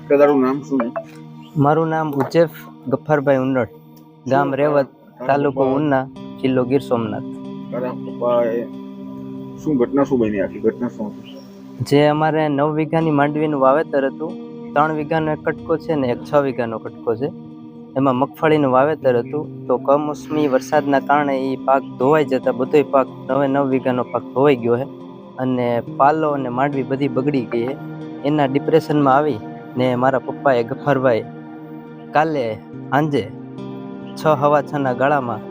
તારું નામ શું છે? મારું નામ ઉચેફ ગફ્ફારભાઈ ઉંડળ, ગામ રેવત, તાલુકો ઉના, જિલ્લો ગીર સોમનાથ. તારા પપ્પાએ શું ઘટના શું બની? આખી ઘટના શું હતી? જે અમારે 9 વીઘાની માંડવીનું વાવેતર હતું. 3 વીઘાનો એક કટકો છે ને એક 6 વીઘાનો કટકો છે. એમાં મગફળીનું વાવેતર હતું. તો કમોસમી વરસાદના કારણે એ પાક ધોવાઈ જતા બધોય પાક 9 વીઘાનો પાક ધોવાઈ ગયો છે અને પાલો અને માંડવી બધી બગડી ગઈ છે. એના ડિપ્રેશનમાં આવી ને મારા પપ્પાએ ગફ્ફારભાઈ કાલે સાંજે 6:15 ગાળામાં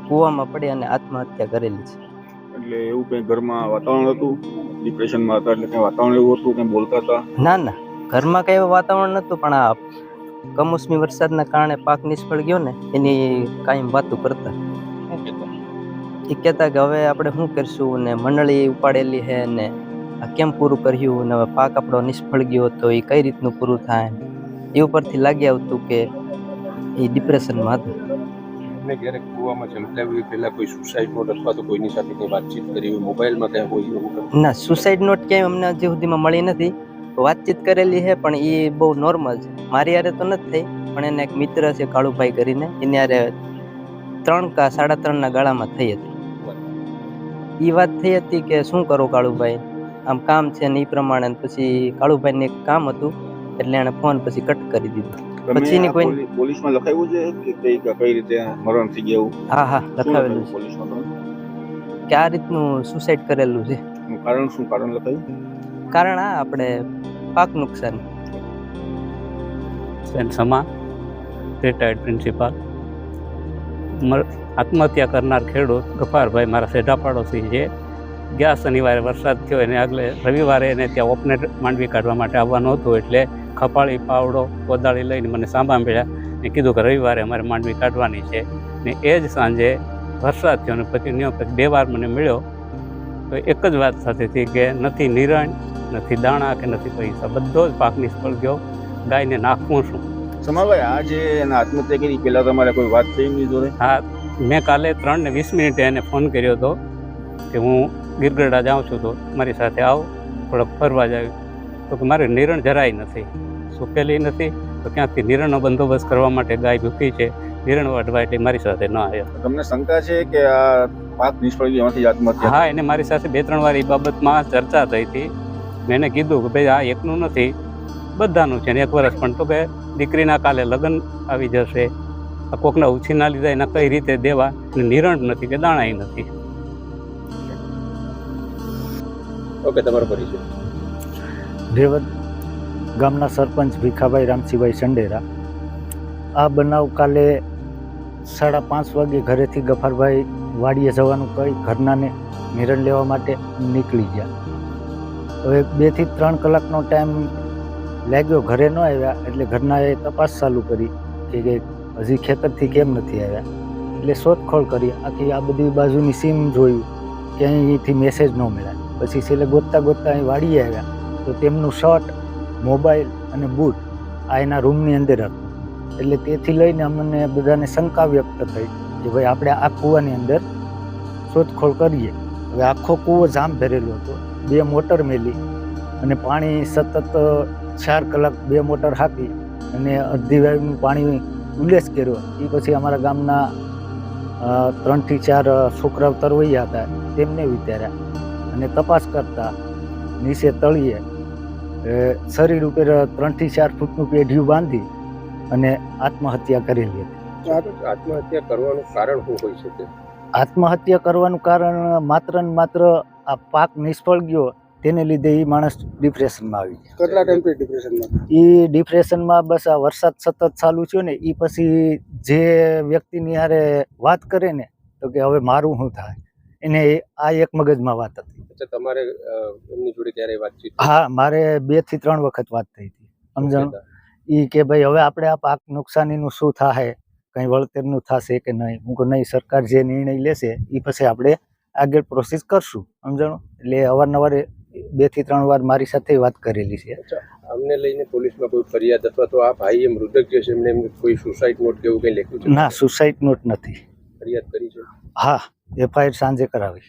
કૂવામાં પડી અને આત્મહત્યા કરેલી છે. એટલે એવું કંઈ ઘરમાં વાતાવરણ હતું? ડિપ્રેશનમાં હતા એટલે કંઈ વાતાવરણ એવું હતું, કંઈ બોલતા હતા? ના, ઘરમાં કંઈ એવું વાતાવરણ નહોતું, પણ આ કમોસમી વરસાદના કારણે પાક નિષ્ફળ ગયો ને એની કાયમ વાતું કરતા. એ કહેતા કે હવે આપણે શું કરશું ને મંડળી ઉપાડેલી છે ને આ કેમ પૂરું કર્યું ને હવે પાક આપણો નિષ્ફળ ગયો તો એ કઈ રીતનું પૂરું થાય. એ ઉપરથી લાગી આવતું કે એ ડિપ્રેશનમાં હતું. મેં ક્યારેક કૂવામાં ઝંપલાવ્યું પહેલાં કોઈ સુસાઇડ નોટ અથવા તો કોઈની સાથે કંઈ વાતચીત કરી હોય, મોબાઈલમાં ક્યાં કોઈ એવું? ના, સુસાઇડ નોટ ક્યાંય અમને હજી સુધીમાં મળી નથી. વાતચીત કરેલી છે પણ એ બહુ નોર્મલ છે. મારી હારે તો નથી થઈ, પણ એને એક મિત્ર છે કાળુભાઈ કરીને, એની હારે 3 કે 3.5 ગાળામાં થઈ હતી. એ વાત થઈ હતી કે શું કરો કાળુભાઈ, આમ કામ છે ને એ પ્રમાણે. પછી કાળુભાઈને એક કામ હતું એટલે એણે ફોન પછી કટ કરી દીધો. પછીની કોઈ પોલીસમાં લખાયું છે કે કઈ રીતે મરણ થઈ ગયું? હા લખાવેલું છે પોલીસમાં કે આ રીતનું સુસાઇડ કરેલું છે. કારણ શું? કારણ લખાયું? કારણ આ આપણે પાક નુકસાન. સમા રિટાયર્ડ પ્રિન્સિપાલ. આત્મહત્યા કરનાર ખેડૂત ગફ્ફારભાઈ મારા સેઢા પાડોશી છે. ગયા શનિવારે વરસાદ થયો એને આગલે રવિવારે એને ત્યાં ઓપને માંડવી કાઢવા માટે આવવાનું હતું. એટલે ખપાળી, પાવડો, કોદાળી લઈને મને સાંભા મળ્યા ને કીધું કે રવિવારે અમારે માંડવી કાઢવાની છે. ને એ જ સાંજે વરસાદ થયો ને પછી 2 વાર મને મળ્યો તો એક જ વાત થતી હતી કે નથી નિરણ, નથી દાણા કે નથી પૈસા, બધો જ પાક નિષ્ફળ ગયો. ગાયને નાખવું શું? સમાભાઈ, આ જે એના આત્મહત્યા કરી પહેલા તમારે કોઈ વાત થઈ એમની જોડે? હા, મેં કાલે 3:20 એને ફોન કર્યો હતો કે હું ગીરગઢડા જાઉં છું તો મારી સાથે આવ, થોડોક ફરવા જાય. તો કે મારે નિરણ જરાય નથી, સુકેલી નથી, તો ક્યાંકથી નિરણનો બંદોબસ્ત કરવા માટે ગાય ભૂખી છે, નિરણ વાટવા એટલે મારી સાથે ન આવ્યો. તમને શંકા છે કે આ પાક નિષ્ફળ ગયો એમાંથી આત્મહત્યા? હા, એને મારી સાથે 2-3 વાર એ બાબતમાં ચર્ચા થઈ હતી. મેં એને કીધું કે ભાઈ આ એકનું નથી, બધાનું છે ને 1 વર્ષ. પણ તો કે દીકરીના કાલે લગ્ન આવી જશે, આ કોકના ઉછીના લીધા એના કઈ રીતે દેવા, નિરણ નથી કે દાણાય નથી. ઓકે, તમારો પરિચય? રેવત ગામના સરપંચ ભીખાભાઈ રામસિંહભાઈ સંડેરા. આ બનાવ કાલે 5:30 વાગે ઘરેથી ગફ્ફારભાઈ વાડીએ જવાનું કહી ઘરનાને નિરણ લેવા માટે નીકળી ગયા. હવે 2 થી 3 કલાકનો ટાઈમ લાગ્યો, ઘરે ન આવ્યા. એટલે ઘરનાએ તપાસ ચાલુ કરી કે હજી ખેતરથી કેમ નથી આવ્યા. એટલે શોધખોળ કરી, આખી આ બધી બાજુની સીમ જોયું, ક્યાંયથી મેસેજ ન મળ્યા. પછી છેલ્લે ગોતતા અહીં વાડીએ આવ્યા તો તેમનું શર્ટ, મોબાઈલ અને બૂટ આ એના રૂમની અંદર હતું. એટલે તેથી લઈને અમને બધાને શંકા વ્યક્ત થઈ કે ભાઈ આપણે આ કૂવાની અંદર શોધખોળ કરીએ. હવે આખો કૂવો જામ ભરેલો હતો. 2 મોટર મેલી અને પાણી સતત 4 કલાક 2 મોટર હાંકી અને અડધી વાયુનું પાણી ઉલ્લેસ કર્યો. એ પછી અમારા ગામના 3 થી 4 છોકરાઓ તરવૈયા હતા, તેમને વિચાર્યા અને તપાસ કરતા નીચે તળીએ શરીર ઉપર 3 થી 4 ફૂટનું પેઢિયું બાંધી અને આત્મહત્યા કરેલી હતી. આત્મહત્યા કરવાનું કારણ શું હોઈ શકે? આત્મહત્યા કરવાનું કારણ માત્ર ને માત્ર આ પાક નિષ્ફળ ગયો તેને લીધે એ માણસ ડિપ્રેશનમાં આવી ગયા. કેટલા ટાઈમથી ડિપ્રેશનમાં? એ ડિપ્રેશનમાં બસ આ વરસાદ સતત ચાલુ થયો ને એ પછી જે વ્યક્તિની હારે વાત કરે ને તો કે હવે મારું શું થાય, એને આ એક મગજમાં વાત હતી. અચ્છા, તમારે એમની જોડે ક્યારેય વાતચીત? હા, મારે 2 થી 3 વખત વાત થઈ હતી. સમજણ એ કે ભાઈ હવે આપણે આ પાક નુકસાનીનું શું થાય, કંઈ વળતરનું થશે કે નહીં. હું કહું નહીં, સરકાર જે નિર્ણય લેશે એ પછી આપણે આગળ પ્રોસેસ કરશું. સમજણો? એટલે અવારનવાર 2 થી 3 વાર મારી સાથે વાત કરેલી છે. અમને લઈને પોલીસમાં કોઈ ફરિયાદ અથવા તો આ ભાઈએ મૃતક જે છે એમને કોઈ સુસાઇડ નોટ કે એવું કંઈ લખ્યું છે? ના, સુસાઇડ નોટ નથી. ફરિયાદ કરી છે? હા, FIR સાંજે કરાવી.